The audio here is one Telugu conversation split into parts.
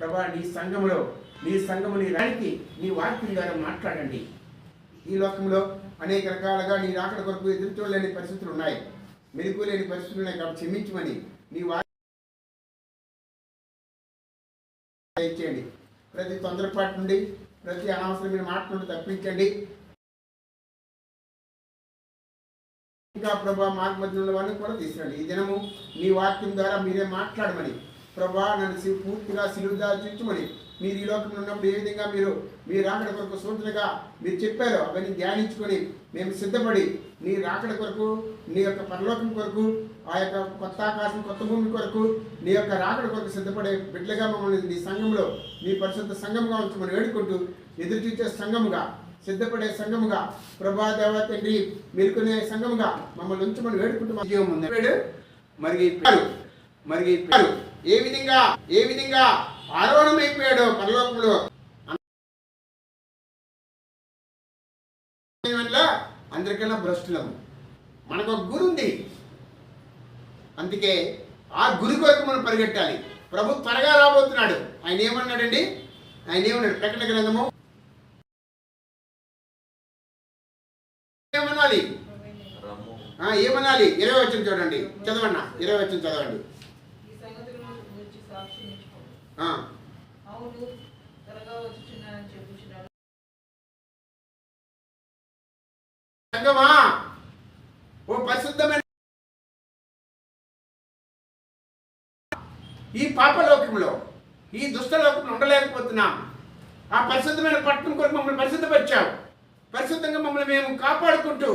ప్రభా నీ సంఘము నీ రానికి నీ వాక్యం ద్వారా మాట్లాడండి. ఈ లోకంలో అనేక రకాలుగా నీ రాకడ కొరకు ఎదురు చూడలేని పరిస్థితులు ఉన్నాయి, మెరుగు లేని పరిస్థితులు ఉన్నాయి. కాబట్టి క్షమించమని నీ వాక్యం చేయండి. ప్రతి తొందరపాటు నుండి, ప్రతి అనవసరమైన మాట నుండి తప్పించండి. ఇంకా ప్రభా మార్గ మధ్యలో వాళ్ళని కూడా తీసుకురండి. ఈ దినము నీ వాక్యం ద్వారా మీరే మాట్లాడమని ప్రభా నన్ను పూర్తిగా సిలుదార్చించమని మీరు ఈ లోకంలో ఉన్నప్పుడు ఏ విధంగా మీ రాకడ కొరకు సూచనగా మీరు చెప్పారో అవన్నీ ధ్యానించుకొని మేము సిద్ధపడి నీ రాకడ కొరకు, నీ యొక్క పరలోకం కొరకు, ఆ యొక్క కొత్త ఆకాశం కొత్త భూమి కొరకు, నీ యొక్క రాకడ కొరకు సిద్ధపడే బిడ్డలుగా మమ్మల్ని నీ సంఘంలో నీ పరిశుద్ధ సంఘముగా ఉంచమని వేడుకుంటూ ఎదురు చూసే సంఘముగా, సిద్ధపడే సంఘముగా, ప్రభా దేవ తండ్రి మెలుకునే సంఘముగా మమ్మల్ని ఉంచమని వేడుకుంటూ జీవం ఉంది. మరిగిపోయారు ఏ విధంగా ఆరోహణమైపోయాడో పరలోకంలో అందరికన్నా భ్రష్టులము. మనకు ఒక గురి ఉంది, అందుకే ఆ గురి కొరకు మనం పరిగెట్టాలి. ప్రభు త్వరగా రాబోతున్నాడు. ఆయన ఏమన్నాడు? ప్రకటన గ్రంథము ఏమనాలి? 20 వచనం చూడండి, చదవన్నా 20 వచనం చదవండి. సంగమా, ఓ పరిశుద్ధమైన ఈ పాపలోకంలో, ఈ దుష్టలోకంలో ఉండలేకపోతున్నాం. ఆ పరిశుద్ధమైన పట్టణం కొరకు మమ్మల్ని పరిశుద్ధపరిచావు. పరిశుద్ధంగా మమ్మల్ని మేము కాపాడుకుంటూ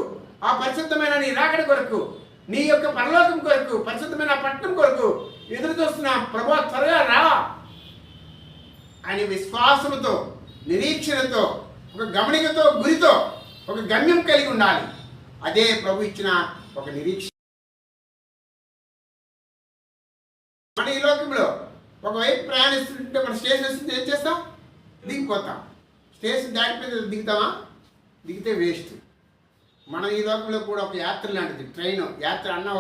ఆ పరిశుద్ధమైన నీ రాకడ కొరకు, నీ యొక్క పరలోకం కొరకు, పరిశుద్ధమైన పట్టణం కొరకు ఎదురు చూస్తున్నాం. ప్రభువా త్వరగా రా అని విశ్వాసంతో, నిరీక్షణతో, ఒక గమనికతో, గురితో, ఒక గమ్యం కలిగి ఉండాలి. అదే ప్రభు ఇచ్చిన ఒక నిరీక్షణ. మన ఈ లోకంలో ఒకవైపు ప్రయాణిస్తుంటే మన స్టేషన్ వస్తుంది, ఏం చేస్తాం? దిగిపోతాం. స్టేషన్ దాటిపోయి దిగుతామా? దిగితే వేస్ట్. మనం ఈ లోకంలో కూడా ఒక యాత్ర లాంటిది, ట్రైన్ యాత్ర అన్న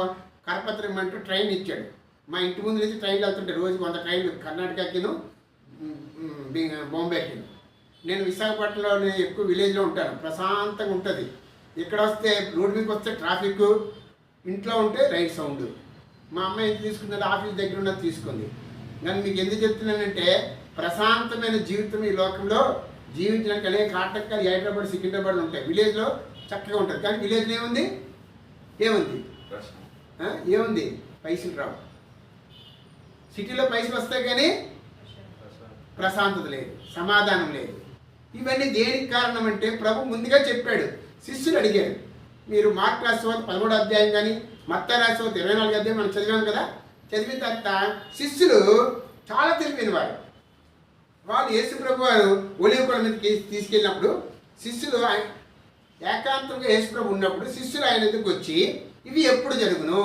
కరపత్రం అంటూ ట్రైన్ ఇచ్చాడు. మా ఇంటి ముందు నుంచి ట్రైన్లు వెళ్తుంటే రోజుకి 100 ట్రైన్లు కర్ణాటకకిను బాంబేకిను. నేను విశాఖపట్నంలో ఎక్కువ విలేజ్లో ఉంటాను, ప్రశాంతంగా ఉంటుంది. ఇక్కడ వస్తే రోడ్డు మీదకి వస్తే ట్రాఫిక్, ఇంట్లో ఉంటే రైట్ సౌండ్. మా అమ్మ ఎంత తీసుకుందంటే ఆఫీస్ దగ్గర ఉన్నది తీసుకుంది. నేను మీకు ఎందుకు చెప్తున్నానంటే ప్రశాంతమైన జీవితం ఈ లోకంలో జీవించడానికి అనేక ఆటంకాలు హైదరాబాద్, సికింద్రాబాద్లో ఉంటాయి. విలేజ్లో చక్కగా ఉంటుంది. కానీ విలేజ్లో ఏముంది పైసలు రావు. సిటీలో పైసలు వస్తాయి కానీ ప్రశాంతత లేదు, సమాధానం లేదు. ఇవన్నీ దేనికి కారణం అంటే ప్రభు ముందుగా చెప్పాడు. శిష్యులు అడిగారు. మీరు మార్కు రాసిన 13వ అధ్యాయం కానీ మత్తయి రాసిన 24వ అధ్యాయం మనం చదివాం కదా. చదివిన తర్వాత శిష్యులు చాలా తెలివైన వారు. వాళ్ళు యేసు ప్రభు వారు ఒలీవ కొండ మీదకి తీసుకెళ్ళినప్పుడు శిష్యులు ఏకాంతంగా యేసు ప్రభు ఉన్నప్పుడు శిష్యులు ఆయన దగ్గరికి వచ్చి ఇవి ఎప్పుడు జరుగును,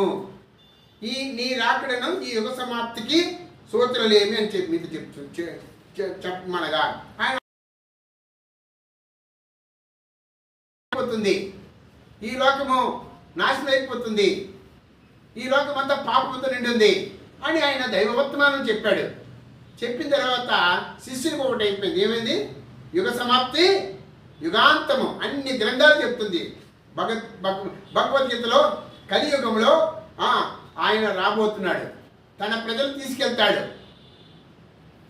ఈ నీ రాకడను, ఈ యుగ సమాప్తికి సూచనలు ఏమి అని చెప్పి మీకు చెప్పమనగా ఆయన అయిపోతుంది, ఈ లోకము నాశనం అయిపోతుంది, ఈ లోకం అంతా పాపంతో నిండింది అని ఆయన దైవవర్తమానం చెప్పాడు. చెప్పిన తర్వాత శిష్యులకు ఒకటి అయిపోయింది. ఏమైంది? యుగ సమాప్తి, యుగాంతము అన్ని గ్రంథాలు చెప్తుంది. భగవద్గీతలో కలియుగంలో ఆయన రాబోతున్నాడు, తన ప్రజలు తీసుకెళ్తాడు.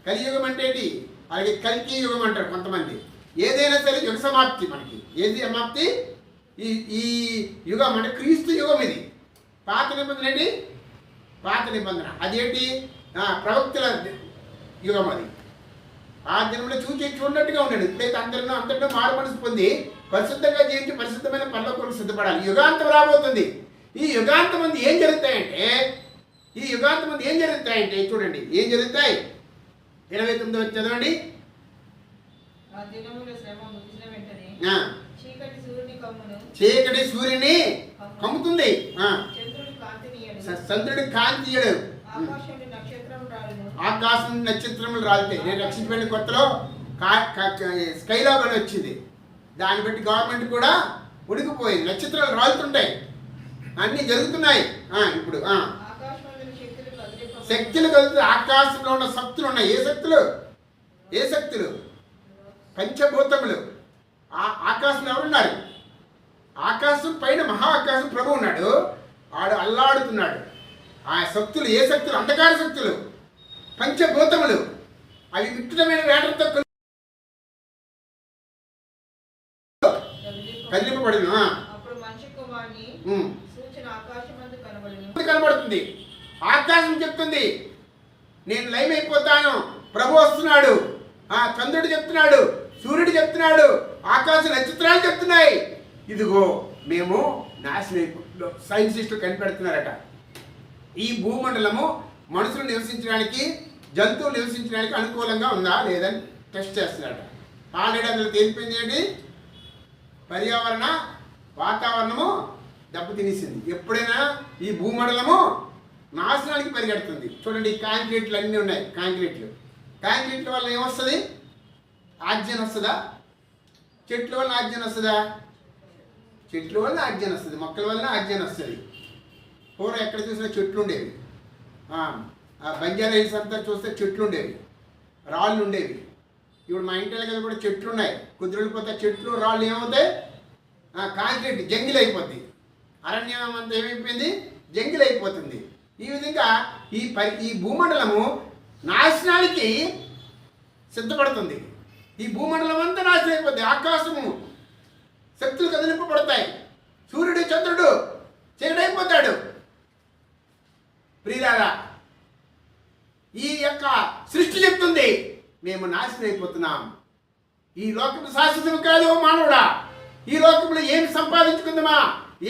కలియుగం అంటే ఏంటి? అలాగే కల్కి యుగం అంటారు కొంతమంది. ఏదైనా సరే యుగ సమాప్తి. మనకి ఏది సమాప్తి? ఈ యుగం అంటే క్రీస్తు యుగం. ఇది పాత నిబంధన ఏంటి? పాత నిబంధన అదేంటి? ప్రవక్తల యుగం. అది ఆ దినంలో చూడనట్టుగా ఉన్నాడు. ఇప్పుడైతే అందరిలో మారు మనసు పొంది పరిశుద్ధంగా జీవించి పరిశుద్ధమైన పనుల కొరకు సిద్ధపడాలి. యుగాంతం రాబోతుంది. ఈ యుగాంతం మంది ఏం జరుగుతాయంటే చూడండి ఏం జరుగుతాయి. 29వ చదవండి. చీకటి సూర్యుని కమ్ముతుంది, చంద్రుడి కాంతియడు, ఆకాశం నక్షత్రములు రాలుతాయి. నేను రక్షించబడిన కొత్తలో స్కైలాబ్ అని వచ్చింది. దాన్ని బట్టి గవర్నమెంట్ కూడా ఉడికిపోయింది. నక్షత్రాలు రాలుతుంటాయి, అన్నీ జరుగుతున్నాయి. ఇప్పుడు శక్తులు కలుగుతుంది. ఆకాశంలో ఉన్న శక్తులు ఉన్నాయి. ఏ శక్తులు? ఏ శక్తులు? పంచభూతములు. ఆకాశంలో ఎవరున్నారు? ఆకాశం పైన మహా ఆకాశం ప్రభు ఉన్నాడు. ఆడు అల్లాడుతున్నాడు. ఆ శక్తులు ఏ శక్తులు? అంధకార శక్తులు, పంచభూతములు. అవి వికృతమైన వేటలతో కదిలింపబడిన కనబడుతుంది. ఆకాశం చెప్తుంది నేను లైవ్ అయిపోతాను, ప్రభు వస్తున్నాడు. చంద్రుడు చెప్తున్నాడు, సూర్యుడు చెప్తున్నాడు, ఆకాశ నక్షత్రాలు చెప్తున్నాయి ఇదిగో మేము నాశనం అయిపో. సైంటిస్టులు కనిపెడుతున్నారట. ఈ భూమండలము మనుషులు నివసించడానికి, జంతువులు నివసించడానికి అనుకూలంగా ఉందా లేదని టెస్ట్ చేస్తున్నారట. ఆల్రెడీ అందులో తేలిపోయింది ఏంటి? పర్యావరణ వాతావరణము దెబ్బతినేసింది. ఎప్పుడైనా ఈ భూమండలము నాశనానికి పరిగెడుతుంది. చూడండి, ఈ కాంక్రీట్లు అన్నీ ఉన్నాయి. కాంక్రీట్ల వల్ల ఏమొస్తుంది? ఆక్సిజన్ వస్తుందా? చెట్ల వల్ల ఆక్సిజన్ వస్తుందా? చెట్ల వల్ల ఆక్సిజన్ వస్తుంది, మొక్కల వల్ల ఆక్సిజన్ వస్తుంది. పూర్వం ఎక్కడ చూసినా చెట్లు ఉండేవి. బంజారా హిల్స్ అంతా చూస్తే చెట్లు ఉండేవి, రాళ్ళు ఉండేవి. ఇప్పుడు మా ఇంటి దగ్గర కూడా చెట్లు ఉన్నాయి. కుదిరిపోతే చెట్లు రాళ్ళు ఏమవుతాయి? కాంక్రీట్ జంగిల్ అయిపోద్ది. అరణ్యం అంతా ఏమైపోయింది? జంగిల్ అయిపోతుంది. ఈ విధంగా ఈ భూమండలము నాశనానికి సిద్ధపడుతుంది. ఈ భూమండలం అంతా నాశనం అయిపోద్ది. ఆకాశము శక్తులు కదిలింపబడతాయి. సూర్యుడు చంద్రుడు చీకటైపోతాడు. ప్రియులారా, ఈ యొక్క సృష్టి చెప్తుంది మేము నాశనం అయిపోతున్నాం. ఈ లోకము శాశ్వతం కాదు. మానవుడా, ఈ లోకంలో ఏమి సంపాదించుకుందామా,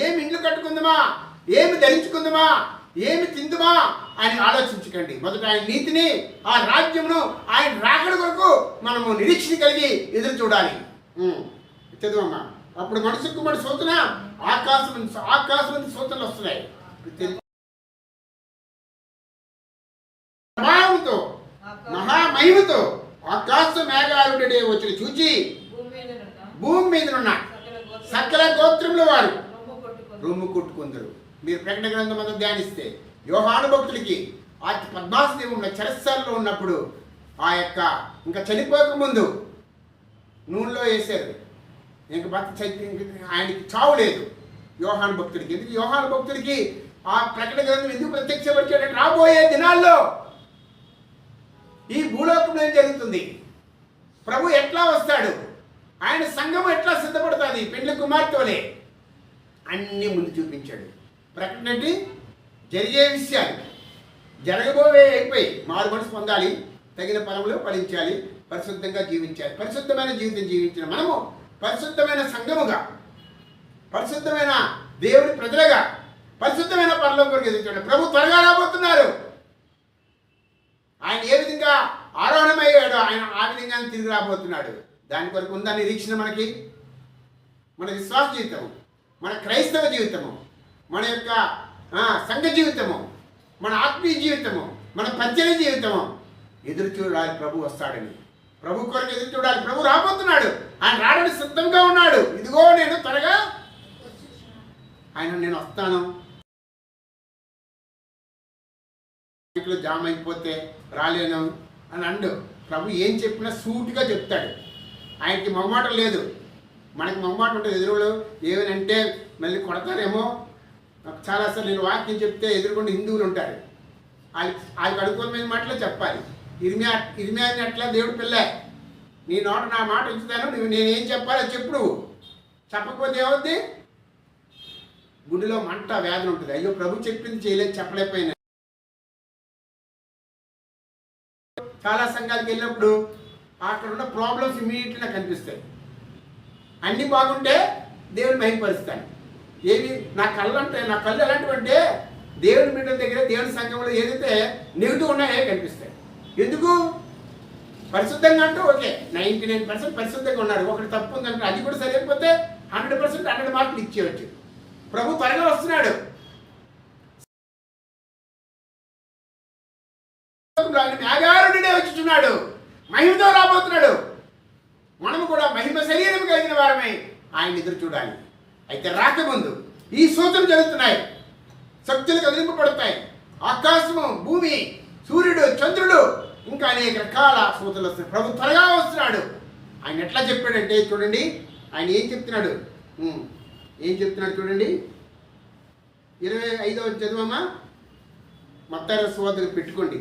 ఏమి ఇండ్లు కట్టుకుందామా, ఏమి ధరించుకుందామా, ఏమి తిందుమా అని ఆలోచించకండి. మొదట ఆయన నీతిని, ఆ రాజ్యమును, ఆయన రాకడ కొరకు మనము నిరీక్షణ కలిగి ఎదురు చూడాలి. చదువమ్మా. అప్పుడు మనుషు కుమారుడు సూచన ఆకాశం సూచనలు వస్తున్నాయి. ప్రభావంతో మహామహిమతో ఆకాశ మేఘాలుడే వచ్చి చూచి భూమి మీద ఉన్న సకల గోత్రముల వారు రొమ్ము కొట్టుకుందరు. మీరు ప్రకటన గ్రంథం అంతా ధ్యానిస్తే యోహాను భక్తులకి ఆ పద్మాస దీపంలో చెరస్సాల్లో ఉన్నప్పుడు ఆ యొక్క ఇంకా చనిపోక ముందు నూనెలో వేశారు. ఇంక ఆయనకి చావు లేదు యోహాను భక్తుడికి. ఎందుకు యోహాను భక్తుడికి ఆ ప్రకటన గ్రంథం ఎందుకు ప్రత్యక్షపరిచాడంటే రాబోయే దినాల్లో ఈ భూలోకంలో ఏం జరుగుతుంది, ప్రభు ఎట్లా వస్తాడు, ఆయన సంఘం ఎట్లా సిద్ధపడుతుంది, పెండ్లి కుమార్తెలే అన్నీ ముందు చూపించాడు. ప్రకటన అంటే జరిగే విషయాలు, జరగబోయే అయిపోయి మారు మనసు పొందాలి, తగిన ఫలములు ఫలించాలి, పరిశుద్ధంగా జీవించాలి. పరిశుద్ధమైన జీవితం జీవించిన మనము పరిశుద్ధమైన సంఘముగా, పరిశుద్ధమైన దేవుని ప్రజలుగా, పరిశుద్ధమైన పరలోకం కొరకు ఎదుర్కొంటాడు. ప్రభు త్వరగా రాబోతున్నారు. ఆయన ఏ విధంగా ఆరోహణమయ్యాడో ఆయన ఆ విధంగా తిరిగి రాబోతున్నాడు. దాని కొరకు ఉందా నిరీక్షణ? మనకి మన విశ్వాస జీవితము, మన క్రైస్తవ జీవితము, మన యొక్క సంఘ జీవితము, మన ఆత్మీయ జీవితము, మన పరిచయ జీవితము ఎదురు చూడాలి. ప్రభు వస్తాడని ప్రభు కొరకు ఎదురు చూడాలి. ప్రభు రాబోతున్నాడు. ఆయన రావడానికి సిద్ధంగా ఉన్నాడు. ఇదిగో నేను త్వరగా నేను వస్తాను. జామ్ అయిపోతే రాలేను అని అండు. ప్రభు ఏం చెప్పినా సూటిగా చెప్తాడు. ఆయనకి మొహమాటం లేదు. మనకి మొహమాటం ఉంటుంది. ఎదురులు ఏమనంటే మళ్ళీ కొడతారేమో. చాలాసార్లు నేను వాక్యం చెప్తే ఎదురుకుండా హిందువులు ఉంటారు. వాళ్ళకి అనుకూలమైన మాటలే చెప్పాలి. ఇర్మియాని అట్లా దేవుడు పిల్ల, నీ నోట నా మాట ఉంచుతాను, నువ్వు నేనేం చెప్పాలో చెప్పు. నువ్వు చెప్పకపోతే ఏమవుద్ది? గుడిలో మంట వ్యాధి ఉంటుంది. అయ్యో ప్రభు చెప్పింది చేయలేదు, చెప్పలేకపోయినా. చాలా సంఘాలకు వెళ్ళినప్పుడు అక్కడ ఉన్న ప్రాబ్లమ్స్ ఇమీడియట్గా నాకు కనిపిస్తాయి. అన్నీ బాగుంటే దేవుని మహిమపరుస్తాను. ఏవి నా కళ్ళు ఎలాంటివంటే దేవుని బిడ్డల దగ్గర, దేవుని సంఘంలో ఏదైతే నెగిటివ్ ఉన్నాయో కనిపిస్తాయి. ఎందుకు? పరిశుద్ధంగా అంటే ఓకే, 99% పరిశుద్ధంగా ఉన్నాడు. ఒకటి తప్పు ఉందంటే అది కూడా సరిపోతే 100% 100 మార్కులు ఇచ్చేయచ్చు. ప్రభు త్వరగా వస్తున్నాడు. మేఘారుడే వచ్చుచున్నాడు, మహిమతో రాబోతున్నాడు. మనము కూడా మహిమ శరీరం కలిగిన వారమే ఆయన ఎదురు చూడాలి. అయితే రాకముందు ఈ సూచనలు జరుగుతున్నాయి. శక్తులు కదిలింపబడతాయి. ఆకాశము భూమి సూర్యుడు, చంద్రుడు, ఇంకా అనేక రకాల సూచనలు వస్తున్నాయి. ప్రభు త్వరగా వస్తున్నాడు. ఆయన ఎట్లా చెప్పాడంటే చూడండి, ఆయన ఏం చెప్తున్నాడు, ఏం చెప్తున్నాడు చూడండి. 25వ చదువమ్మా, మత్తయి సువార్తను పెట్టుకోండి.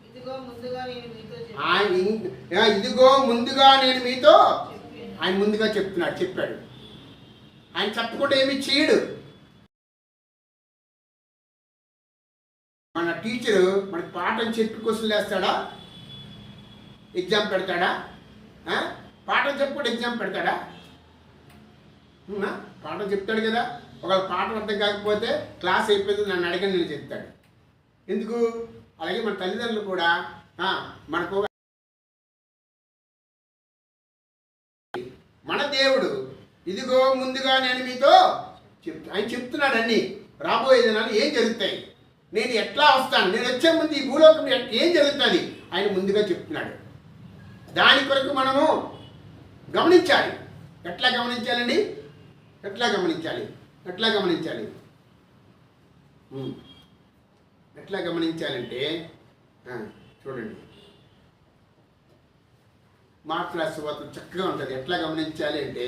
ఇదిగో ముందుగా నేను మీతో, ఆయన ముందుగా చెప్పాడు. ఆయన చెప్పకుండా ఏమి చేయడు. మన టీచరు మనకి పాఠం చెప్పి క్వశ్చన్లు వేస్తాడా, ఎగ్జామ్ పెడతాడా? పాఠం చెప్పకుండా ఎగ్జామ్ పెడతాడా? పాఠం చెప్తాడు కదా. ఒకవేళ పాఠం అర్థం కాకపోతే క్లాస్ అయిపోయింది నన్ను అడగని నేను చెప్తాడు. ఎందుకు? అలాగే మన తల్లిదండ్రులు కూడా మనకు మన దేవుడు ఇదిగో ముందుగా నేను మీతో ఆయన చెప్తున్నాడు అన్నీ. రాబోయే దినాలు ఏం జరుగుతాయి, నేను ఎట్లా వస్తాను, నేను వచ్చే ముందు ఈ భూలోకం ఏం జరుగుతుంది ఆయన ముందుగా చెప్తున్నాడు. దాని కొరకు మనము గమనించాలి. ఎట్లా గమనించాలండి? ఎట్లా గమనించాలి? ఎట్లా గమనించాలంటే చూడండి, మార్కు రాసిన సువార్త చక్కగా ఉంటుంది. ఎట్లా గమనించాలి అంటే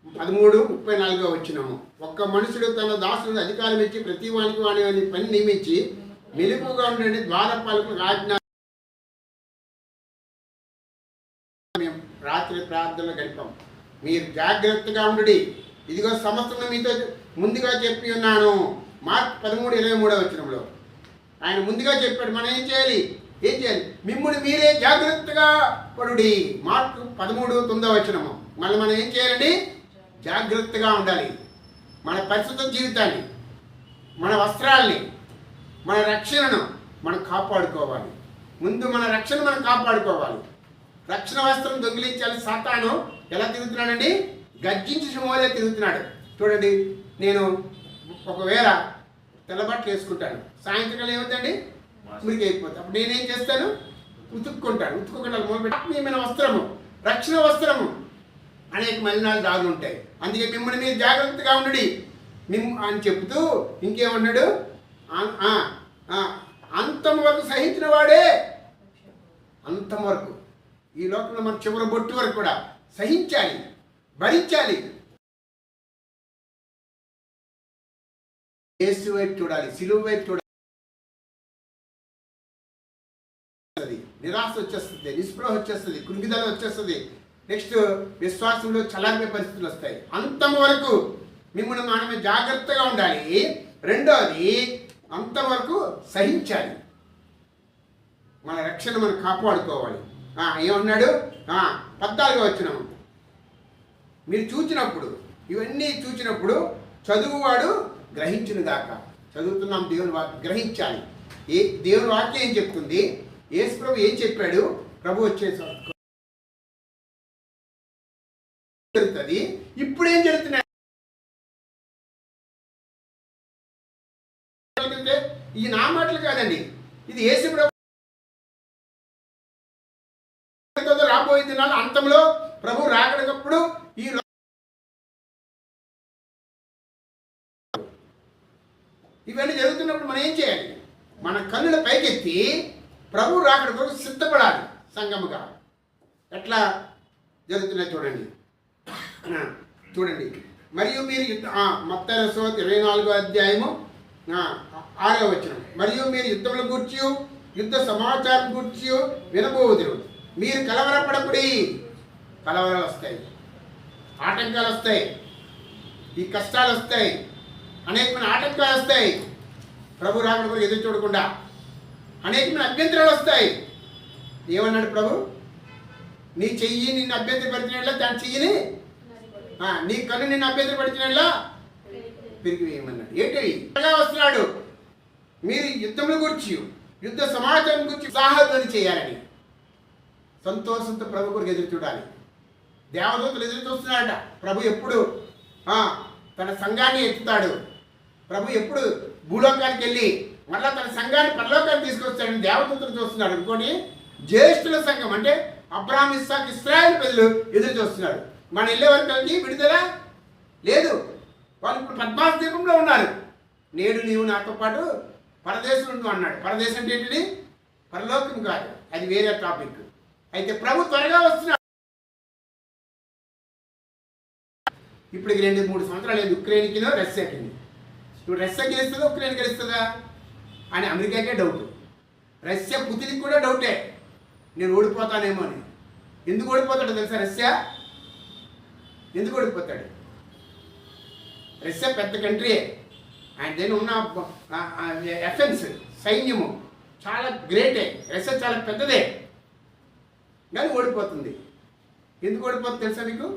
13:34 వచ్చినాము. ఒక్క మనుషుడు తన దాసులను అధికారం ఇచ్చి ప్రతి వానికి వాని పని నియమించి మెలుపుగా ఉండండి, ద్వారపాలకులకు ఆజ్ఞ. మేము రాత్రి ప్రార్థనలో గడిపాం. మీరు జాగ్రత్తగా ఉండు, ఇదిగో సమస్తం మీతో ముందుగా చెప్పి ఉన్నాను. మార్క్ 13:23 వచనంలో ఆయన ముందుగా చెప్పాడు. మనం ఏం చేయాలి? మిమ్ముడు మీరే జాగ్రత్తగా పడుడి. మార్క్ 13:9 వచనము. మళ్ళీ మనం ఏం చేయాలండి? జాగ్రత్తగా ఉండాలి. మన పరిశుద్ధ జీవితాన్ని, మన వస్త్రాల్ని, మన రక్షణను మనం కాపాడుకోవాలి. ముందు మన రక్షణ మనం కాపాడుకోవాలి. రక్షణ వస్త్రం దొంగిలించాలి. సాతాను ఎలా తిరుగుతున్నాడండి? గర్జించి సింహంలో తిరుగుతున్నాడు. చూడండి, నేను ఒకవేళ తెల్లబట్టలు వేసుకుంటాను, సాయంత్రం ఏమవుతుందండి? మురికి అయిపోతుంది. అప్పుడు నేనేం చేస్తాను? ఉతుక్కుంటాను. ఉతుక్కుంటాను మొదలుపెట్టి ఆత్మీయమైన వస్త్రము, రక్షణ వస్త్రము అనేక మలినాలు దాగులు ఉంటాయి. అందుకే మిమ్మల్ని మీరు జాగ్రత్తగా ఉండు అని చెప్తూ ఇంకేమన్నాడు? అంతం వరకు సహించిన వాడే, అంతం వరకు, ఈ లోకంలో మన చివరి బొట్టు వరకు కూడా సహించాలి, భరించాలి. యేసు వైపు చూడాలి, సిలువ వైపు చూడాలి. నిరాశ వచ్చేస్తుంది, నిస్పృహ వచ్చేస్తుంది, కృంగిదల వచ్చేస్తుంది. నెక్స్ట్ విశ్వాసంలో చల్లారిపోయే పరిస్థితులు వస్తాయి. అంతం వరకు మిమ్మల్ని మనమే జాగ్రత్తగా ఉండాలి. రెండోది, అంతం వరకు సహించాలి. మన రక్షణ మనం కాపాడుకోవాలి. ఏమన్నాడు? 14వ వచనం. మీరు చూచినప్పుడు, ఇవన్నీ చూచినప్పుడు చదువువాడు గ్రహించును గాక. చదువుతున్నాం దేవుని వాక్యం, గ్రహించాలి. దేవుని వాక్యం ఏం చెప్తుంది, యేసు ప్రభు ఏం చెప్పాడు, ప్రభు వచ్చేసరికి జరుగుతుంది. ఇప్పుడు ఏం జరుగుతున్నాయి? ఈ నా మాటలు కాదండి, ఇది యేసు ప్రభు రాబోయే దినాలు అంతంలో ప్రభు రాకడప్పుడు ఈ ఇవన్నీ జరుగుతున్నప్పుడు మనం ఏం చేయాలి? మన కన్నుల పైకెత్తి ప్రభు రాకడ కొరకు సిద్ధపడాలి సంఘముగా. ఎట్లా జరుగుతున్నాయి చూడండి. మరియు మీరు మత్తయి సువార్త 24వ అధ్యాయము 6వ వచనం. మరియు మీరు యుద్ధముల గూర్చి, యుద్ధ సమాచారం గూర్చి వినబోదురు. మీరు కలవరపడకుడి. కలవరాలు వస్తాయి, ఆటంకాలు వస్తాయి, ఈ కష్టాలు వస్తాయి, అనేకమైన ఆటంకాలు వస్తాయి. ప్రభు రాకడ కొరకు ఎదురు చూడకుండా అనేకమైన అభ్యంతరాలు వస్తాయి. ఏమన్నాడు ప్రభు? నీ చెయ్యి నిన్ను అభ్యంతరపరిచినట్లా దాని చెయ్యిని, నీ కన్ను నిన్ను అభ్యంతరపరిచినట్లా పెరిగి వేయమన్నాడు. ఏంటి వస్తున్నాడు? మీరు యుద్ధముల గురించి, యుద్ధ సమాచారం గురించి ఉత్సాహధ్వని చేయాలని, సంతోషంతో ప్రభు కొరకు ఎదురు చూడాలి. దేవదూతలు ఎదురు చూస్తున్నాడట. ప్రభు ఎప్పుడు తన సంఘాన్ని ఎత్తుతాడు, ప్రభు ఎప్పుడు భూలోకానికి వెళ్ళి మళ్ళీ తన సంఘాన్ని పరలోకానికి తీసుకొస్తాడని దేవదూతలు చూస్తున్నాడు. అనుకోని జ్యేష్ఠుల సంఘం అంటే అబ్రాహాం, ఇస్సాకు, ఇశ్రాయేలు ప్రజలు ఎదురు చూస్తున్నారు. మన వెళ్ళే వరకు విడుదల లేదు. వాళ్ళు ఇప్పుడు పద్మాస దీపంలో ఉన్నారు. నేడు నీవు నాతో పాటు పరదేశం ఉండు అన్నాడు. పరదేశం అంటే ఏంటిది? పరలోకం కాదు, అది వేరే టాపిక్. అయితే ప్రభు త్వరగా వస్తున్నాడు. ఇప్పుడు 2-3 సంవత్సరాలు లేదు ఉక్రెయిన్కినో రష్యాకింది. ఇప్పుడు రష్యా గెలుస్తుందా ఉక్రెయిన్ గెలుస్తుందా అని అమెరికాకే డౌట్. రష్యా పుతిన్కి కూడా డౌటే, నేను ఓడిపోతానేమో అని. ఎందుకు ఓడిపోతాడో తెలుసా? రష్యా ఎందుకు ఓడిపోతాడు? రష్యా పెద్ద కంట్రీయే, ఆయన దగ్గర ఉన్న ఎఫెన్స్ సైన్యము చాలా గ్రేటే. రష్యా చాలా పెద్దదే, కానీ ఓడిపోతుంది. ఎందుకు ఓడిపోతుంది తెలుసా మీకు?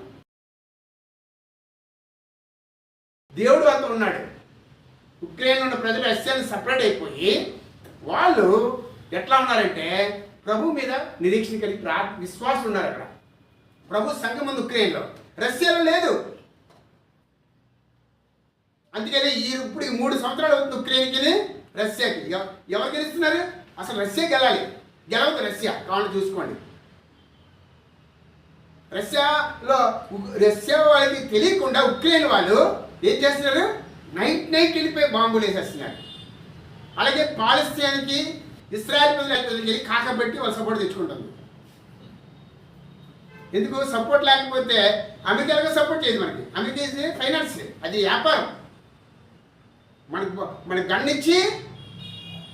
దేవుడు అంత ఉన్నాడు. ఉక్రెయిన్ ఉన్న ప్రజలు రష్యాని సపరేట్ అయిపోయి వాళ్ళు ఎట్లా ఉన్నారంటే ప్రభు మీద నిరీక్షణ కలిగి విశ్వాసం ఉన్నారు. అక్కడ ప్రభు సంఘం ఉంది ఉక్రెయిన్లో, రష్యాలో లేదు. అందుకని ఇప్పుడు 3 సంవత్సరాలు అవుతుంది ఉక్రెయిన్కి రష్యాకి. ఎవరు గెలుస్తున్నారు? అసలు రష్యా గెలాలి, గెలవదు రష్యా. కావాలని చూసుకోండి. రష్యా వాళ్ళకి తెలియకుండా ఉక్రెయిన్ వాళ్ళు ఏం చేస్తున్నారు? నైట్ వెళ్ళిపోయి బాంబులు వేసేస్తున్నారు. అలాగే పాలస్తీనాకి ఇస్రాయల్ ప్రజలకి కాకబెట్టి వాళ్ళు సపోర్ట్ తెచ్చుకుంటుంది. ఎందుకు సపోర్ట్ లేకపోతే అమెరికాలో సపోర్ట్ చేయదు మనకి. అమెరికా ఫైనాన్స్, అది వ్యాపారం. మన గన్ ఇచ్చి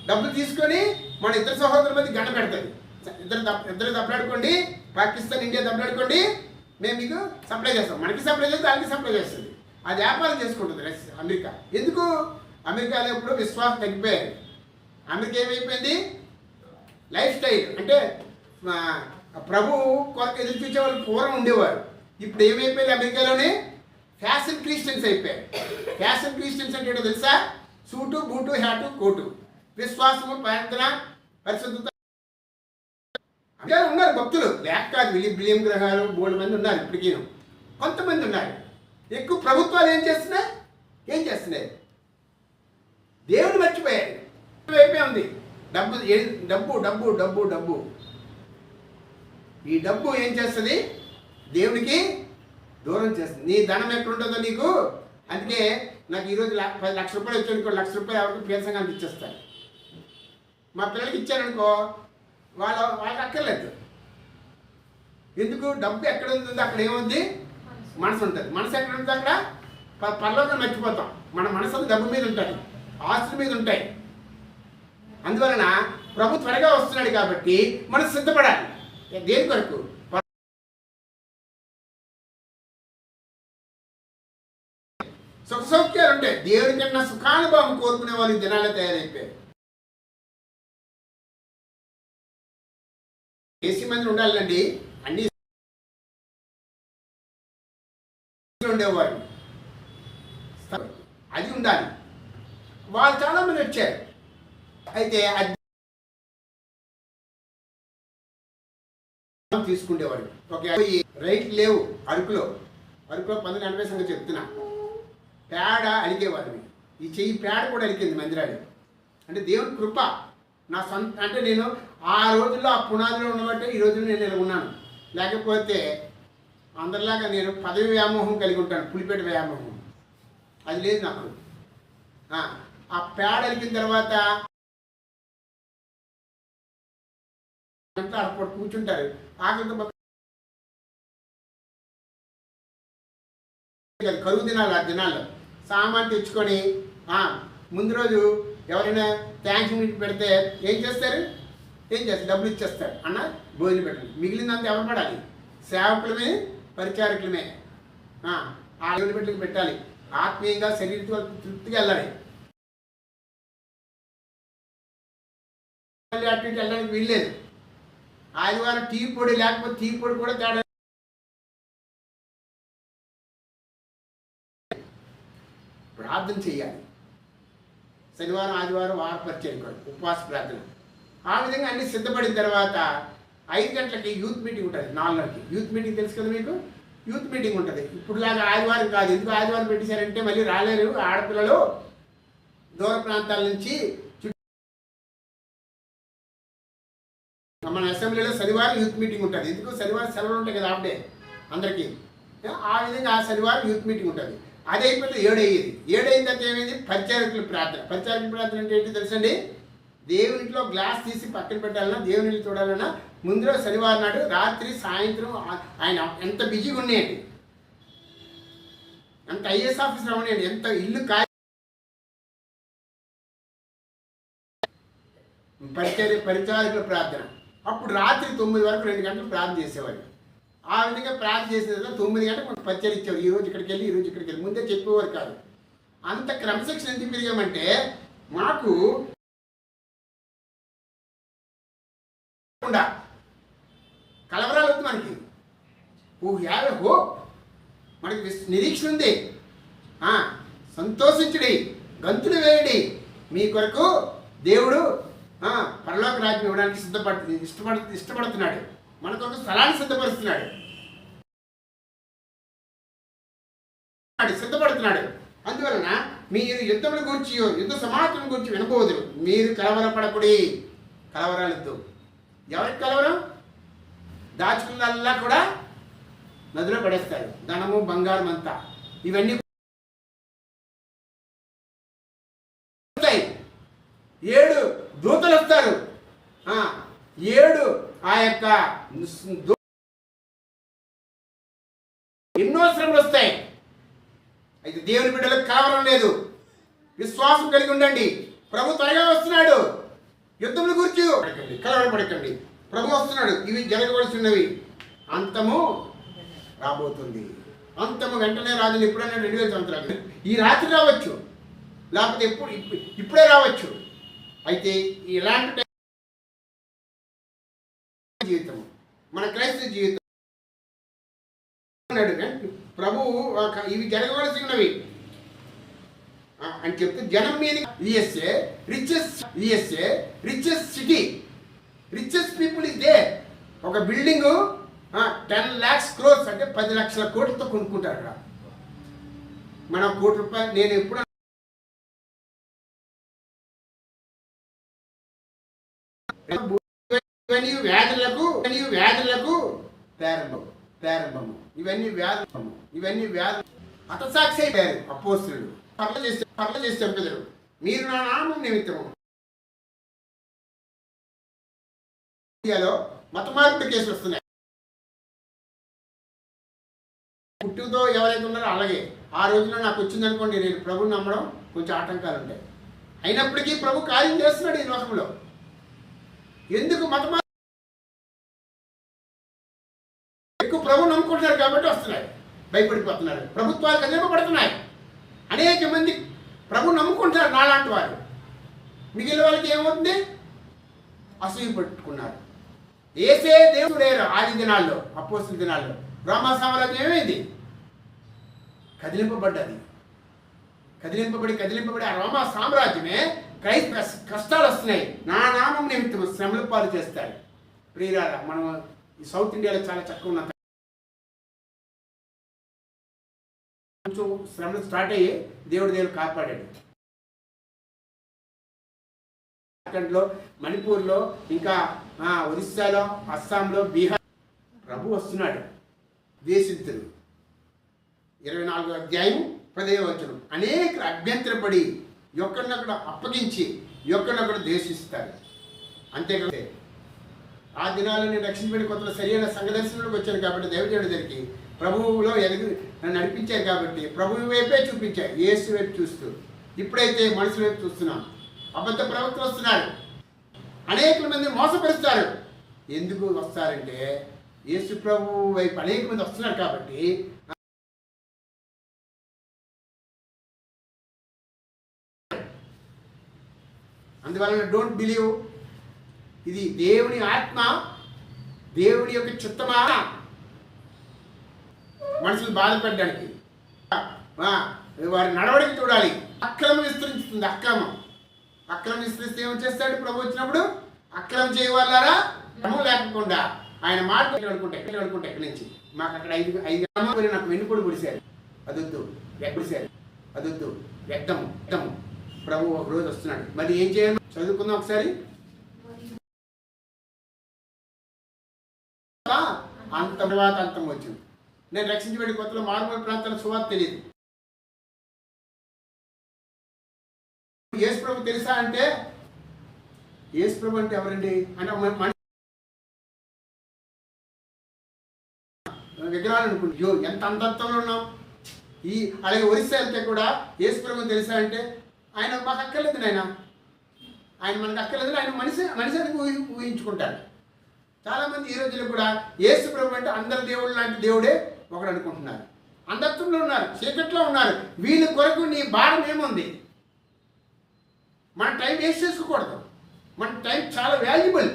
డబ్బులు తీసుకొని మన ఇద్దరు సహోదరుల మధ్య గంట పెడుతుంది. ఇద్దరు దెబ్బలాడుకోండి, పాకిస్తాన్ ఇండియా దెబ్బలాడుకోండి, మేము మీకు సప్లై చేస్తాం. మనకి సప్లై చేస్తే దానికి సప్లై చేస్తుంది. అది వ్యాపారం చేసుకుంటుంది అమెరికా. ఎందుకు? అమెరికాలో ఇప్పుడు విశ్వాసం తగ్గిపోయారు. అమెరికా ఏమైపోయింది? లైఫ్ స్టైల్ అంటే ప్రభు కొరకు ఎదురు చూసే వాళ్ళు పూర్వం ఉండేవారు. ఇప్పుడు ఏమైపోయింది? అమెరికాలోనే ఫ్యాషన్ క్రిస్టియన్స్ అయిపోయారు. ఫ్యాషన్ క్రిస్టియన్స్ అంటే ఏంటో తెలుసా? సూటు బూటు హ్యాటు కోటు, విశ్వాసము ప్రార్థన పరిశుద్ధత. అమెరికాలో ఉన్నారు భక్తులు, లేక కాదు. బిలియం గ్రహాలు 3 మంది ఉన్నారు ఇప్పటికీ, కొంతమంది ఉన్నారు. ఎక్కువ ప్రభుత్వాలు ఏం చేస్తున్నాయి? దేవుడు మర్చిపోయారు. అయిపోయి ఉంది డబ్బు డబ్బు డబ్బు డబ్బు డబ్బు. ఈ డబ్బు ఏం చేస్తుంది? దేవుడికి దూరం చేస్తుంది. నీ ధనం ఎక్కడ ఉంటుందో నీకు. అందుకే నాకు ఈరోజు 10 లక్షల రూపాయలు వచ్చాను, ఇంకో 1 లక్ష రూపాయలు ఎవరికి పేరు సంఘానికి ఇచ్చేస్తాను. మా పిల్లలకి ఇచ్చాననుకో వాళ్ళకి అక్కర్లేదు. ఎందుకు? డబ్బు ఎక్కడ ఉంటుందో అక్కడ ఏముంది? మనసు ఉంటుంది. మనసు ఎక్కడ ఉంటుంది? అక్కడ పరలోకం మర్చిపోతాం. మన మనసు డబ్బు మీద ఉంటుంది, ఆస్తుల మీద ఉంటాయి. అందువలన ప్రభు త్వరగా వస్తున్నాడు కాబట్టి మనం సిద్ధపడాలి. దేని కొరకు? సుఖ సౌఖ్యాలు ఉంటాయి. దేవుడి కన్నా సుఖానుభవం కోరుకునే వాళ్ళు ఈ దినాల్లో తయారైపోయారు. ఏసీ మంది ఉండాలండి, అన్ని ఉండేవారు, అది ఉండాలి. వాళ్ళు చాలా మంది వచ్చారు. అయితే అది తీసుకునేవాడు. ఓకే, రైట్ లేవు. అరకులో 1980 సంగతి చెప్తున్నా. పేడ అలిగేవాడిని. ఈ చెయ్యి పేడ కూడా అలిగింది మందిరాలు. అంటే దేవుని కృప. నా సొంత అంటే నేను ఆ రోజుల్లో ఆ పునాదిలో ఉండబట్టే ఈ రోజుల్లో నేను ఇలా ఉన్నాను. లేకపోతే అందరిలాగా నేను పదవి వ్యామోహం కలిగి ఉంటాను, పులిపేట వ్యామోహం. అది లేదు నాకు. ఆ పేడ అలిగిన తర్వాత అప్పుడు కూర్చుంటారు. ఆకలితో కరువు దినాలు, ఆ దినాల్లో సామాన్ తెచ్చుకొని ముందు రోజు ఎవరైనా థ్యాంక్స్ మీట్ పెడితే ఏం చేస్తారు? డబ్బులు ఇచ్చేస్తారు. అన్న భోజనం పెట్టండి. మిగిలినంత ఎవరు పడాలి? సేవకులమే, పరిచారకులమే. ఆ పెట్టుకు పెట్టాలి. ఆత్మీయంగా శరీరంతో తృప్తిగా వెళ్ళాలి. అటు ఇటు వెళ్ళడానికి వీల్లేదు. ఆదివారం టీ పొడి లేకపోతే టీ పొడి కూడా తేడా. ప్రార్థన చేయాలి. శనివారం ఆదివారం వారపరిచయం కాదు, ఉపవాస ప్రార్థన. ఆ విధంగా అన్ని సిద్ధపడిన తర్వాత 5 గంటలకి యూత్ మీటింగ్ ఉంటుంది. 4 యూత్ మీటింగ్ తెలుసు కదా మీకు? యూత్ మీటింగ్ ఉంటుంది. ఇప్పుడులాగా ఆదివారం కాదు. ఎందుకు ఆదివారం పెట్టేశారంటే మళ్ళీ రాలేరు ఆడపిల్లలు దూర ప్రాంతాల నుంచి. మన అసెంబ్లీలో శనివారం యూత్ మీటింగ్ ఉంటుంది. ఎందుకు? శనివారం సెలవులు ఉంటాయి కదా, అప్పుడే అందరికీ. ఆ విధంగా ఆ శనివారం యూత్ మీటింగ్ ఉంటుంది. అది అయిపోతే 7 అయ్యేది. 7 అయిన తర్వాత ఏమైంది? పరిచారకుల ప్రార్థన. పరిచారకుల ప్రార్థన అంటే ఏంటి తెలుసండి? దేవునింట్లో గ్లాస్ తీసి పక్కన పెట్టాలన్నా, దేవుని చూడాలన్నా ముందులో శనివారం నాడు రాత్రి సాయంత్రం ఆయన ఎంత బిజీగా ఉన్నాయండి, ఎంత ఐఏఎస్ ఆఫీసర్ ఉన్నాయండి, ఎంత ఇల్లు పరిచారకుల ప్రార్థన. అప్పుడు రాత్రి 9 వరకు 2 గంటలు ప్రార్థన చేసేవాడు. ఆ విధంగా ప్రార్థన చేసిన తర్వాత 9 గంటలకు మనకు పరిచయం ఇచ్చేవారు. ఈరోజు ఇక్కడికి వెళ్ళి, ఈరోజు ఇక్కడికి వెళ్ళి ముందే చెప్పేవారు కాదు. అంత క్రమశిక్షణ ఎందుకు పెరిగామంటే మాకు కలవరాలు వద్దు, మనకి హ్యావ్ ఎ హోప్, మనకి నిరీక్షణ ఉంది. సంతోషించుడి, గంతులు వేయండి, మీ కొరకు దేవుడు పరలోక రాజ్యం ఇవ్వడానికి ఇష్టపడుతున్నాడు, మన కొరకు స్థలాన్ని సిద్ధపడుతున్నాడు. అందువలన మీరు యుద్ధముల గురించి, యుద్ధ సమాచారం గురించి వినబోదు. మీరు కలవరపడకుడి, కలవరాలొద్దు. ఎవరికి కలవరం? దాచుకున్నల్లా కూడా నదిలో పడేస్తారు, ధనము బంగారం అంతా. ఇవన్నీ 7 దూతలు వస్తారు. 7 ఆ యొక్క ఎన్నో శ్రమలు వస్తాయి. అయితే దేవుని బిడ్డలకు కలవరం లేదు. విశ్వాసం కలిగి ఉండండి. ప్రభు త్వరగా వస్తున్నాడు. యుద్ధముల గురించి కలవరపడకండి. ప్రభు వస్తున్నాడు. ఇవి జరగవలసినవి. అంతము రాబోతుంది. అంతము వెంటనే రాజులు ఎప్పుడైనా 2000 సంవత్సరాలు, ఈ రాత్రి రావచ్చు, లేకపోతే ఇప్పుడే రావచ్చు. అయితే ఇలాంటి జీవితం మన క్రైస్తవ జీవితం. ప్రభువు ఇవి జరగవలసినవి అని చెప్తే జనం మీద USA richest city, richest people is they. ఒక బిల్డింగ్ 10 lakhs crores అంటే 10 లక్షల కోట్లతో కొనుక్కుంటారు అక్కడ. మనం ₹1 నేను ఎప్పుడు వ్యాధులకు ప్రారంభము. ఇవన్నీ వ్యాధులు హతసాక్షి అయిపోయారు అపోస్తులు. పర్ల చేసి చంపెదరు. మీరు నా నామం నిమిత్తము. ఇండియాలో మత మార్పిడి కేసులు వస్తున్నాయి. పుట్టుతో ఎవరైతే ఉన్నారో అలాగే ఆ రోజున నాకు వచ్చిందనుకోండి, నేను ప్రభుని నమ్మడం కొంచెం ఆటంకాలు ఉంటాయి. అయినప్పటికీ ప్రభు కార్యం చేస్తున్నాడు ఈ లోకంలో. ఎందుకు ఎక్కువ ప్రభు నమ్ముకుంటున్నారు కాబట్టి వస్తున్నాయి, భయపడిపోతున్నారు, ప్రభుత్వాలు కదిలింపబడుతున్నాయి. అనేక మంది ప్రభు నమ్ముకుంటున్నారు నాలాంటి వారు. మిగిలిన వాళ్ళకి ఏమవుతుంది? అసూయ పట్టుకున్నారు. ఏసే దేవుడు లేరు. ఆది దినాల్లో, అపోస్తుల దినాల్లో రోమా సామ్రాజ్యం ఏమైంది? కదిలింపబడి ఆ రోమా సామ్రాజ్యమే కష్టాలు వస్తున్నాయి. నా నామం నిమిత్తం శ్రమల పాలు చేస్తారు. ప్రియులారా, మనం ఈ సౌత్ ఇండియాలో చాలా చక్కగా ఉన్న కొంచెం శ్రమలు స్టార్ట్ అయ్యి దేవుడు కాపాడాడు. జార్ఖండ్లో, మణిపూర్లో, ఇంకా ఒరిస్సాలో, అస్సాంలో, బీహార్ ప్రభు వస్తున్నాడు. ద్వేషితులు 24వ అధ్యాయం 10వ వచనం. అనేక అభ్యంతరపడి ఎక్కడినక్కడ అప్పగించి ఎక్కడినక్కడ ద్వేషిస్తారు. అంతేకాదు ఆ దినాల్లో నేను రక్షించబడి కొత్తలో సరైన సంఘదర్శనంలోకి వచ్చాను కాబట్టి దైవజనుడి దగ్గరికి ప్రభువులో నన్ను నడిపించారు కాబట్టి ప్రభువు వైపే చూపించారు, యేసు వైపు చూస్తూ. ఇప్పుడైతే మనుషుల వైపు చూస్తున్నాం. అబద్ధ ప్రవక్తలు వస్తున్నారు, అనేక మంది మోసపరుస్తారు. ఎందుకు వస్తారంటే యేసు ప్రభు వైపు అనేక మంది వస్తున్నారు కాబట్టి. అందువలన డోంట్ బిలీవ్. ఇది దేవుని ఆత్మ, దేవుని యొక్క చిత్తమా మనుషులు బాధపడడానికి. వారి నడవడికి చూడాలి. అక్రమం విస్తరించుతుంది. అక్రమం విస్తరిస్తే ఏం చేస్తాడు ప్రభు వచ్చినప్పుడు? అక్రమం చేయవాళ్ళారా క్రమం లేకుండా ఆయన మార్గం అనుకుంటే ఎక్కడి నుంచి మాకు అక్కడ 5 గ్రామాలు నాకు వెన్నుపొడి పొడిశారు. అదొద్దు వ్యక్తము ప్రభు ఒక రోజు వస్తున్నాడు. మరి ఏం చేయాలి? చదువుకుందాం ఒకసారి. అంతం వచ్చింది. నేను రక్షించబడి కొత్తలో మారుమూల ప్రాంతాల సువార్త తెలియదు. యేసు ప్రభు తెలుసా అంటే, యేసు ప్రభు అంటే ఎవరండి అంటే విగ్రహాలు అనుకుంటు ఎంత అంతత్వంలో ఉన్నాం. అలాగే ఒరిస్సా వెళ్తే కూడా యేసు ప్రభు తెలుసా అంటే, ఆయన మాకు అక్కర్లేదు నాయన, ఆయన మనకు అక్కర్లేదు, ఆయన మనిషి అని ఊహించుకుంటారు. చాలామంది ఈ రోజుల్లో కూడా యేసు ప్రభు అంటే అందరి దేవుడు లాంటి దేవుడే ఒకడు అనుకుంటున్నారు. అంధత్వంలో ఉన్నారు, చీకట్లో ఉన్నారు. వీళ్ళ కొరకు నీ భారం ఏముంది? మన టైం వేస్ట్ చేసుకోకూడదు. మన టైం చాలా వాల్యుబుల్.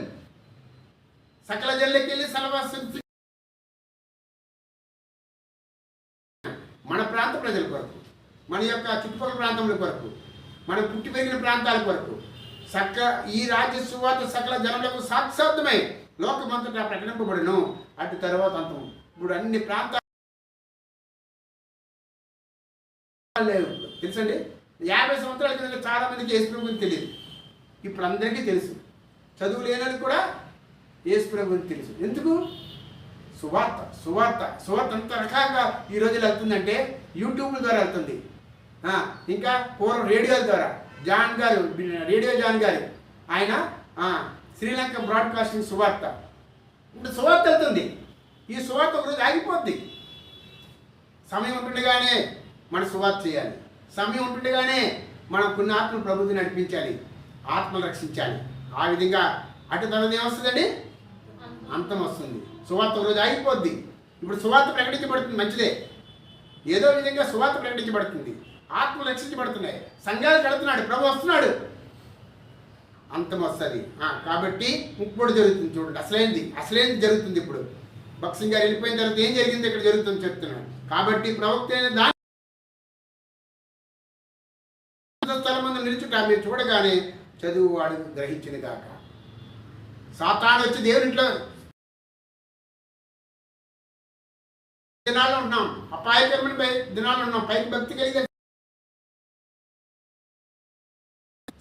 సకల జల్లకి వెళ్ళి సలవాసం మన ప్రాంత ప్రజల కొరకు, మన యొక్క చుట్టుపక్కల ప్రాంతముల కొరకు, మనం పుట్టి పెరిగిన ప్రాంతాల కొరకు ఈ రాజ్య సువార్త సకల జనములకు సాక్షాత్మై లోకమంతటా ప్రకటింపబడును. అటు తర్వాత అంతం. ఇప్పుడు అన్ని ప్రాంతాలు లేవు. తెలుసండి, 50 సంవత్సరాల కింద చాలా మందికి యేసు ప్రభు గురించి తెలియదు. ఇప్పుడు అందరికీ తెలుసు. చదువు లేనది కూడా యేసు ప్రభు గురించి తెలుసు. ఎందుకు? సువార్త అంత రకంగా ఈ రోజుల్లో వెళ్తుందంటే యూట్యూబ్ల ద్వారా వెళ్తుంది. ఇంకా పూర్వం రేడియోల ద్వారా రేడియో జాన్ గారు ఆయన శ్రీలంక బ్రాడ్కాస్టింగ్ సువార్త. ఇప్పుడు సువార్త వెళ్తుంది. ఈ సువార్త ఒకరోజు ఆగిపోద్ది. సమయం ఉంటుండగానే మనం సువార్త చేయాలి. సమయం ఉంటుండగానే మనం కొన్ని ఆత్మలు ప్రభుత్వం నడిపించాలి, ఆత్మలు రక్షించాలి. ఆ విధంగా అటు తర్వాత ఏమొస్తుందండి? అంతం వస్తుంది. సువార్త ఒకరోజు ఆగిపోద్ది. ఇప్పుడు సువార్త ప్రకటించబడుతుంది, మంచిదే. ఏదో విధంగా సువార్త ప్రకటించబడుతుంది, ఆత్మలు రక్షించబడుతున్నాయి, సంఘాలు కడుతున్నాడు, ప్రభు వస్తున్నాడు, అంతం వస్తుంది. కాబట్టి ఇప్పుడు జరుగుతుంది. చూడండి, అసలైంది జరుగుతుంది. ఇప్పుడు భక్సింగ్ గారు వెళ్ళిపోయిన తర్వాత ఏం జరిగింది ఇక్కడ జరుగుతుంది చెప్తున్నాడు. కాబట్టి ప్రవక్త దాని స్థలమందు నిలుచుట మీరు చూడగానే చదువు వాడు గ్రహించిన కాక. సాతాను వచ్చి దేవుని ఇంట్లో దినాల్లో ఉన్నాం, అపాయకరమైన దినాల్లో ఉన్నాం. పైకి భక్తి కలిగే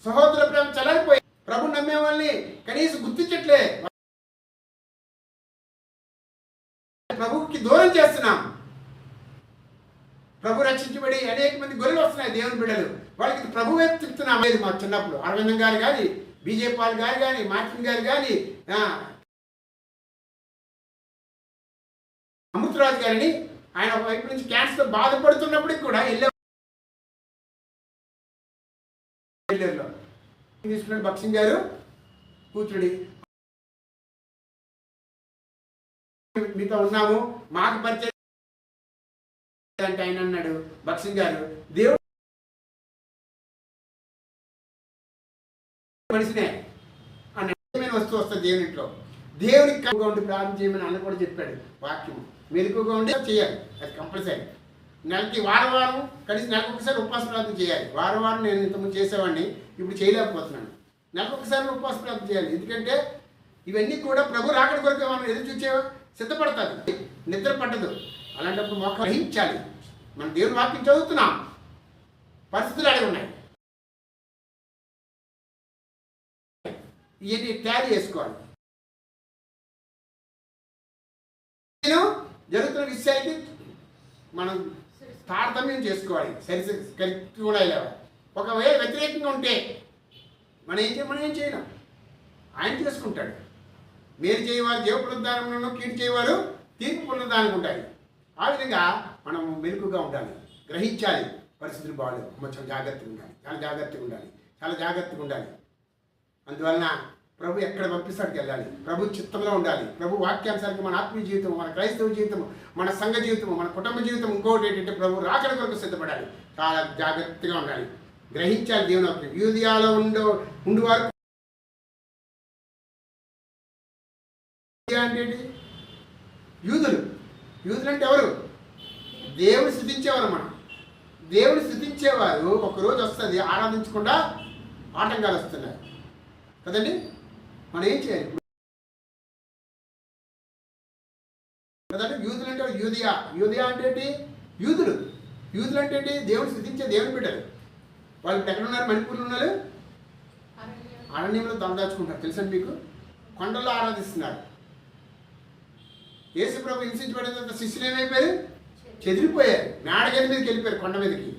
సహోదర ప్రేమ చల్లారిపోయి ప్రభు నమ్మే వాళ్ళని కనీసం గుర్తించట్లే. ప్రభుకి దూరం చేస్తున్నాం. ప్రభు రక్షించబడి అనేక మంది గొర్రెలు వస్తున్నాయి, దేవుని బిడ్డలు. వాళ్ళకి ప్రభు వైపు తిప్పుతున్నాం. లేదు, మా చిన్నప్పుడు అరవిందం గారు కానీ, బీజేపీ పాల్ గారు కానీ, మార్టిన్ గారు కానీ, అమృతరాజు గారిని ఆయన ఒక వైపు నుంచి క్యాన్సర్తో బాధపడుతున్నప్పటికి కూడా తీసుకున్నాడు. భక్సింగ్ గారు కూర్చుడి మీతో ఉన్నాము, మాకు పరిచయం అంటే ఆయన అన్నాడు. భక్సింగ్ గారు దేవుడు మనిషినే అన్న వస్తువు వస్తుంది దేవుని ఇంట్లో. దేవునికి కలుగా ఉండి ప్రార్థన చేయమని అన్న కూడా చెప్పాడు. వాక్యం మెరుగుగా ఉండి చేయాలి, అది కంపల్సరీ. నెలకి వారం కనీసం నెలకు ఒకసారి ఉపవాస ప్రార్థన చేయాలి. వారం నేను ఇంతకుముందు చేసేవాడిని, ఇప్పుడు చేయలేకపోతున్నాను. నెలకు ఒకసారి ఉపవాస ప్రార్థన చేయాలి. ఎందుకంటే ఇవన్నీ కూడా ప్రభు రాకడ కొరకు మనం ఎదురు చూసే సిద్ధపడతారు, నిద్ర పట్టదు. అలాంటప్పుడు మొక్క గ్రహించాలి. మనం దేవుని వాక్యం చదువుతున్నాం, పరిస్థితులు అడిగి ఉన్నాయి, ఇవన్నీ ట్యాలీ చేసుకోవాలి. నేను జరుగుతున్న విషయానికి మనం తారతమ్యం చేసుకోవాలి, కరెక్ట్ కూడా లేవాలి. ఒకవేళ వ్యతిరేకంగా ఉంటే మనం ఏం చేయలేం. ఆయన చేసుకుంటాడు. మేలు చేయవారు జీవ పునరుద్ధానంలో, కీడు చేయవారు తీర్పు పునరుద్ధానం ఉంటాయి. ఆ విధంగా మనం మెలుగుగా ఉండాలి, గ్రహించాలి. పరిస్థితులు బాగాలేవు, కొంచెం జాగ్రత్తగా ఉండాలి, చాలా జాగ్రత్తగా ఉండాలి. అందువలన ప్రభు ఎక్కడ పంపిస్తాడికి వెళ్ళాలి, ప్రభు చిత్తంలో ఉండాలి. ప్రభు వాక్యానుసారికి మన ఆత్మీయ జీవితం, మన క్రైస్తవ జీవితం, మన సంఘ జీవితం, మన కుటుంబ జీవితం, ఇంకోటి ఏంటంటే ప్రభు రాకడ కొరకు సిద్ధపడాలి. చాలా జాగ్రత్తగా ఉండాలి, గ్రహించాలి. దేవుని వాక్యం యూదియాలో ఉండువారు అంటే యూదులు అంటే ఎవరు? దేవుని స్తుతించేవారు. మనం దేవుని స్తుతించేవారు ఒకరోజు వస్తుంది, ఆరాధించకుండా ఆటంకాలు వస్తున్నాయి కదండి. మనం ఏం చేయాలి కదండి? యూదులు అంటే యూదియా అంటే ఏంటి? యూదులు అంటే ఏంటి? దేవుని స్తుతించే దేవుని బిడ్డలు. వాళ్ళు ఎక్కడ ఉన్నారు? మణిపూర్లో ఉన్నారు, అరణ్యంలో తలదాచుకుంటారు. తెలుసండి మీకు? కొండల్లో ఆరాధిస్తున్నారు. యేసు ప్రభు హింసించబడిన తర్వాత శిష్యులు ఏమైపోయారు? చెదిరిపోయారు, మేడగది మీదకి వెళ్ళిపోయారు, కొండ మీదకి.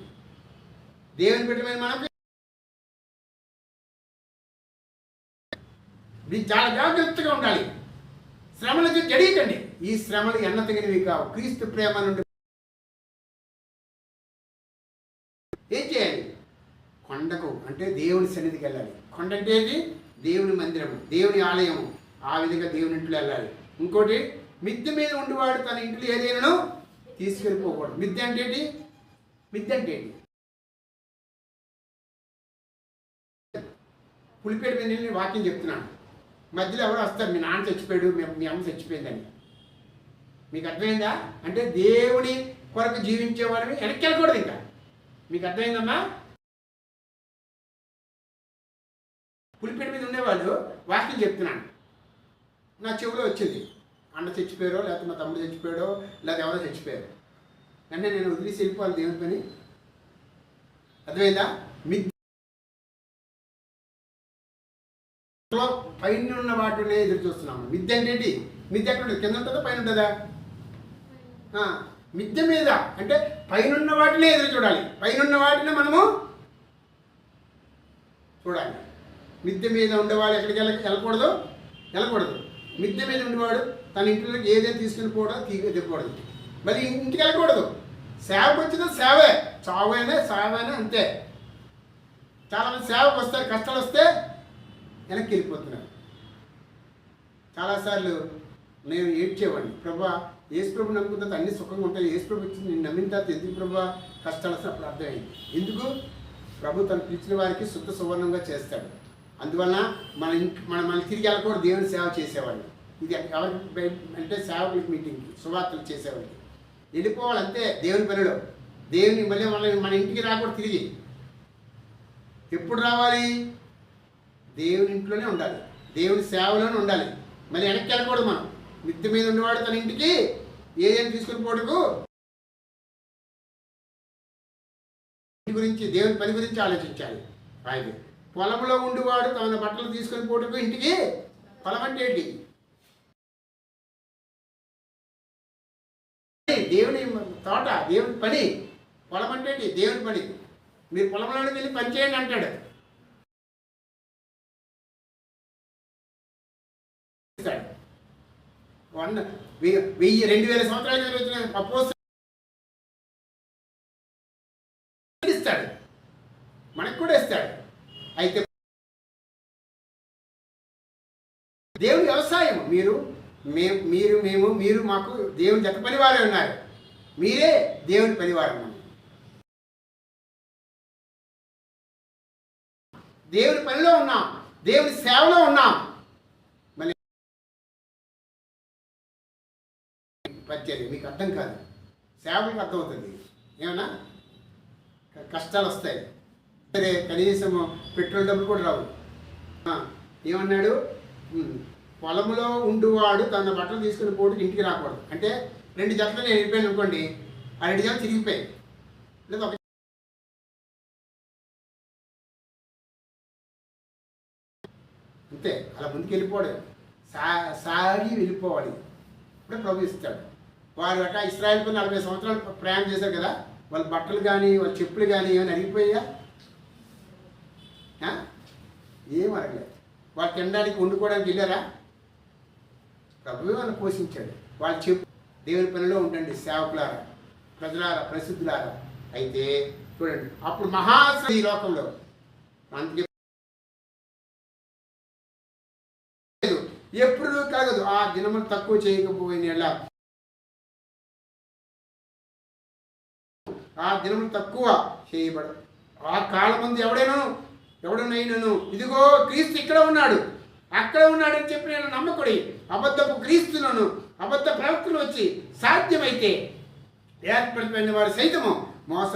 దేవుని బిడ్డ మీద మనకు మీరు చాలా జాగ్రత్తగా ఉండాలి. శ్రమలకు జడియకండి. ఈ శ్రమలు ఎన్నతగినవి కావు. క్రీస్తు ప్రేమ నుండి ఏం చేయాలి? కొండకు అంటే దేవుని సన్నిధికి వెళ్ళాలి. కొండ అంటే ఏది? దేవుని మందిరము, దేవుని ఆలయము. ఆ విధంగా దేవుని ఇంట్లో వెళ్ళాలి. ఇంకోటి, మిద్దె మీద ఉండివాడు తన ఇంట్లో ఏదైనా తీసుకెళ్ళిపోకూడదు. మిద్దె అంటే ఏంటి? మిద్దె అంటే ఏంటి? పులిపేట మీద నేను వాక్యం చెప్తున్నాను. మధ్యలో ఎవరు వస్తారు, మీ నాన్న చచ్చిపోయాడు, మీ అమ్మ చచ్చిపోయిందని. మీకు అర్థమైందా? అంటే దేవుని కొరకు జీవించేవాడిని వెనక్కి వెళ్ళకూడదు. ఇంకా మీకు అర్థమైందమ్మా? పులిపేట మీద ఉండేవాళ్ళు వాక్యం చెప్తున్నాను. నా చెవిలో వచ్చింది, అన్న చచ్చిపోయారో లేకపోతే మా తమ్ముడు చచ్చిపోయాడో లేకపోతే ఎవరో చచ్చిపోయారు. అంటే నేను వదిలేసి వెళ్ళిపోవాలి దేవుని పని. అర్థమైందా? పైన ఉన్న వాటినే ఎదురు చూస్తున్నాము. మిద్దె అంటే ఏంటి? మిద్దె ఎక్కడ ఉంటుంది? కింద ఉంటుందా పైన ఉంటుందా? మిద్దె మీద అంటే పైన వాటినే ఎదురు చూడాలి. పైన వాటిని మనము చూడాలి. మిద్దె మీద ఉండేవాడు ఎక్కడికి వెళ్ళకూడదు. మిద్దె మీద ఉండేవాడు తన ఇంట్లోకి ఏదైనా తీసుకుని పోవడం తిప్పకూడదు. మళ్ళీ ఇంటికి వెళ్ళకూడదు. సేవకు వచ్చిందో సేవే, సావైనా అంతే. చాలామంది సేవకు వస్తారు, కష్టాలు వస్తే వెనక్కి వెళ్ళిపోతున్నారు. చాలాసార్లు నేను ఏడ్చేవాడిని, ప్రభా యేసు ప్రభు నమ్ముకున్న తర్వాత అన్ని సుఖంగా ఉంటాయి, యేసు ప్రభు ఇచ్చింది నేను నమ్మిన తర్వాత ఎందుకు ప్రభా కష్టాలు వస్తే అప్పుడు అర్థమైంది. ఎందుకు? ప్రభు తను పిలిచిన వారికి శుద్ధ సువర్ణంగా చేస్తాడు. అందువలన మనం తిరిగి వెళ్ళకూడదు. దేవుని సేవ చేసేవాళ్ళు. ఇది ఎవరికి అంటే సేవకులకి మీటింగ్కి సువార్తలు చేసేవాళ్ళకి వెళ్ళిపోవాలి అంతే. దేవుని పనిలో దేవుని మళ్ళీ మన ఇంటికి రాకూడదు. తిరిగి ఎప్పుడు రావాలి? దేవుని ఇంట్లోనే ఉండాలి, దేవుని సేవలోనే ఉండాలి. మళ్ళీ వెనక్కి వెళ్ళకూడదు. మనం మిద్దె మీద ఉండేవాడు తన ఇంటికి ఏదైనా తీసుకుని పోటుకు గురించి దేవుని పని గురించి ఆలోచించాలి. ఆయన పొలంలో ఉండేవాడు తన బట్టలు తీసుకొని పోటుకు ఇంటికి. పొలం అంటే ఏంటి? దేవుని తోట, దేవుని పని. పొలం అంటే ఏంటి? దేవుని పని. మీరు పొలంలోకి వెళ్ళి పని చేయండి అంటాడు. 1000-2000 సంవత్సరాల నుంచి వచ్చిన అపోస్తలుడు ఇస్తాడు, మనకు కూడా ఇస్తాడు. అయితే దేవుని వ్యవసాయం. మీరు మాకు దేవుని జత పనివారే ఉన్నారు. మీరే దేవుని పనివారం. దేవుని పనిలో ఉన్నాం, దేవుని సేవలో ఉన్నాం. మళ్ళీ పరిచర్య మీకు అర్థం కాదు, సేవలకు అర్థమవుతుంది. ఏమన్నా కష్టాలు వస్తాయి, సరే కనీసం పెట్రోల్ డబ్బులు కూడా రావు. ఏమన్నాడు? పొలంలో ఉండువాడు తన బట్టలు తీసుకుని పోటుకి ఇంటికి రాకూడదు. అంటే 2 జతలు నేను వెళ్ళిపోయాను అనుకోండి, ఆ 2 జతలు తిరిగిపోయాయి. లేదా అంతే, అలా ముందుకు వెళ్ళిపోవడం, సాగి వెళ్ళిపోవాలి. ఇప్పుడే ప్రభు ఇస్తాడు. వారు అట్లా ఇశ్రాయేల్ పని 40 సంవత్సరాలు ప్రయాణం చేశారు కదా, వాళ్ళ బట్టలు కానీ వాళ్ళ చెప్పులు కానీ ఏమైనా అరిగిపోయా? ఏం అరగలేదు. వాళ్ళు తినడానికి వండుకోవడానికి వెళ్ళారా? ప్రభువే వాళ్ళని పోషించాడు. వాళ్ళు చెప్పు దేవుని పనిలో ఉండండి సేవకులారా, ప్రజలారా, ప్రసిద్ధులారా. అయితే చూడండి, అప్పుడు మహాశ్ర ఈ లోకంలో అందుకే ఎప్పుడు కాగదు. ఆ దినములు తక్కువ చేయకపోయిన ఎలా, ఆ దినములు తక్కువ చేయబడదు. ఆ కాలం ముందు ఎవడనైనాను ఇదిగో క్రీస్తు ఇక్కడ ఉన్నాడు, అక్కడ ఉన్నాడని చెప్పి నేను నమ్మకుడి అబద్ధపు క్రీస్తులను, అబద్ధ ప్రవక్తలు వచ్చి సాధ్యమైతే ఏర్పడిపోయిన వారు సైతము మోస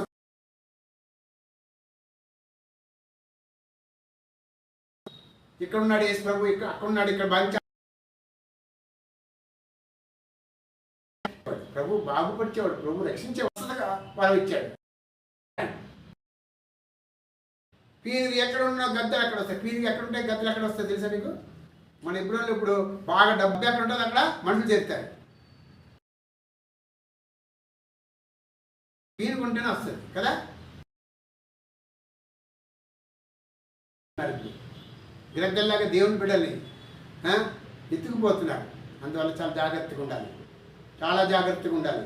ఇక్కడ ఉన్నాడు యేసు ప్రభు, ఇక్కడ అక్కడ ఉన్నాడు, ఇక్కడ బాగా ప్రభు బాగుపరిచేవాడు, ప్రభు రక్షించే వసతిగా వారు ఇచ్చాడు. పీనుగు ఎక్కడ ఉన్న గద్దలు ఎక్కడ వస్తాయి? పీనుగు ఎక్కడ ఉంటే గద్దలు ఎక్కడ వస్తాయి తెలుసా నీకు? మన ఇప్పుడు బాగా డబ్బు ఎక్కడ ఉంటుంది అక్కడ మనుషులు చేస్తారు. పీనుగు ఉంటేనే వస్తుంది కదా. గ్రద్దల్లాగా దేవుని బిడ్డల్ని ఎత్తుకుపోతున్నారు. అందువల్ల చాలా జాగ్రత్తగా ఉండాలి, చాలా జాగ్రత్తగా ఉండాలి.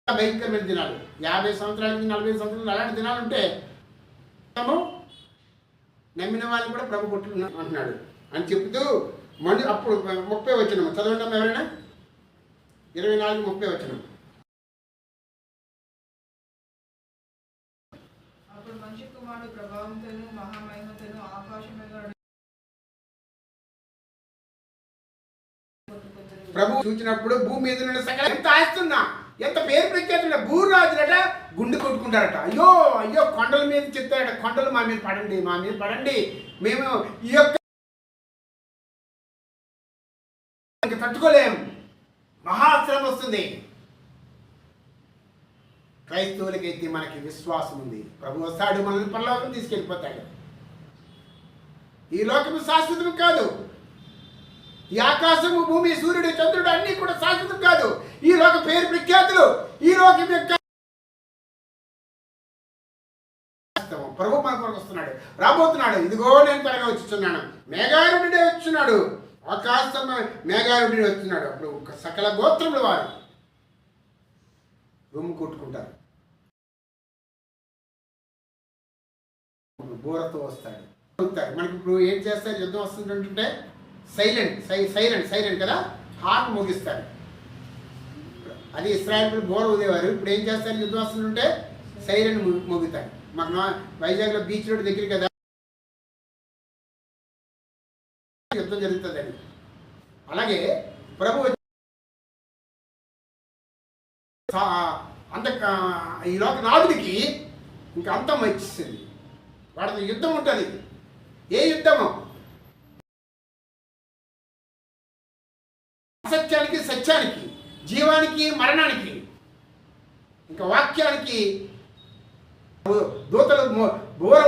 భయంకరమైన దినాలు, 50 సంవత్సరాల నుంచి 40 సంవత్సరాలు అలాంటి దినాలు ఉంటే నమ్మిన వాళ్ళు కూడా ప్రభు కొట్టుకున్నా అంటున్నాడు అని చెప్తూ అప్పుడు 30 వచనం చదవండి ఎవరైనా. 24-30 వచనం. అప్పుడు మనిషి కుమారుడు ప్రభావంతోను మహామహిమతోను ఆకాశమేఘాలు ప్రభు చూచినప్పుడు భూమి మీద ఉన్న సకల ఎంత ఆస్తున్నా, ఎంత పేరు ప్రఖ్యాతున్నా భూరాజులట గుండె కొట్టుకుంటారట. అయ్యో అయ్యో కొండల మీద చెప్తారట, కొండలు మా మీద పడండి, మా మీద పడండి, మేము ఈ యొక్క తట్టుకోలేం, మహాశ్రమ వస్తుంది. క్రైస్తవులకైతే మనకి విశ్వాసం ఉంది. ప్రభు వస్తాడు, మనల్ని పరలోకం తీసుకెళ్ళిపోతాడు. ఈ లోకము శాశ్వతం కాదు. ఈ ఆకాశము, భూమి, సూర్యుడు, చంద్రుడు అన్నీ కూడా శాశ్వతం కాదు. ఈ లోక పేరు ప్రఖ్యాతులు, ఈ లోకం యొక్క ప్రభు మన కొరకు వస్తున్నాడు, రాబోతున్నాడు. ఇదిగో నేను త్వరగా వచ్చుచున్నాను. మేఘారుడే వచ్చున్నాడు, ఆకాశం మేఘారుడే వస్తున్నాడు. అప్పుడు సకల గోత్రముల వారు రొమ్ము కొట్టుకుంటారు, బోరతో వస్తాడు. మనకి ఇప్పుడు ఏం చేస్తారు, యుద్ధం వస్తుందంటే సైలెంట్ కదా, హార్న్ మోగిస్తాడు. అది ఇస్రాయేల్ బోర ఊదేవారు. ఇప్పుడు ఏం చేస్తారు, యుద్ధం వస్తుంటే సైలెంట్ మోగుతాడు. మాకు వైజాగ్లో బీచ్ రోడ్ దగ్గర కదా యుద్ధం జరుగుతుందని. అలాగే ప్రభు అంత ఈ లోక నాదుడికి ఇంకా అంతం వచ్చేసింది. వాడితో యుద్ధం ఉంటుంది. ఏ యుద్ధము? అసత్యానికి సత్యానికి, జీవానికి మరణానికి, ఇంకా వాక్యానికి దూతలు బోర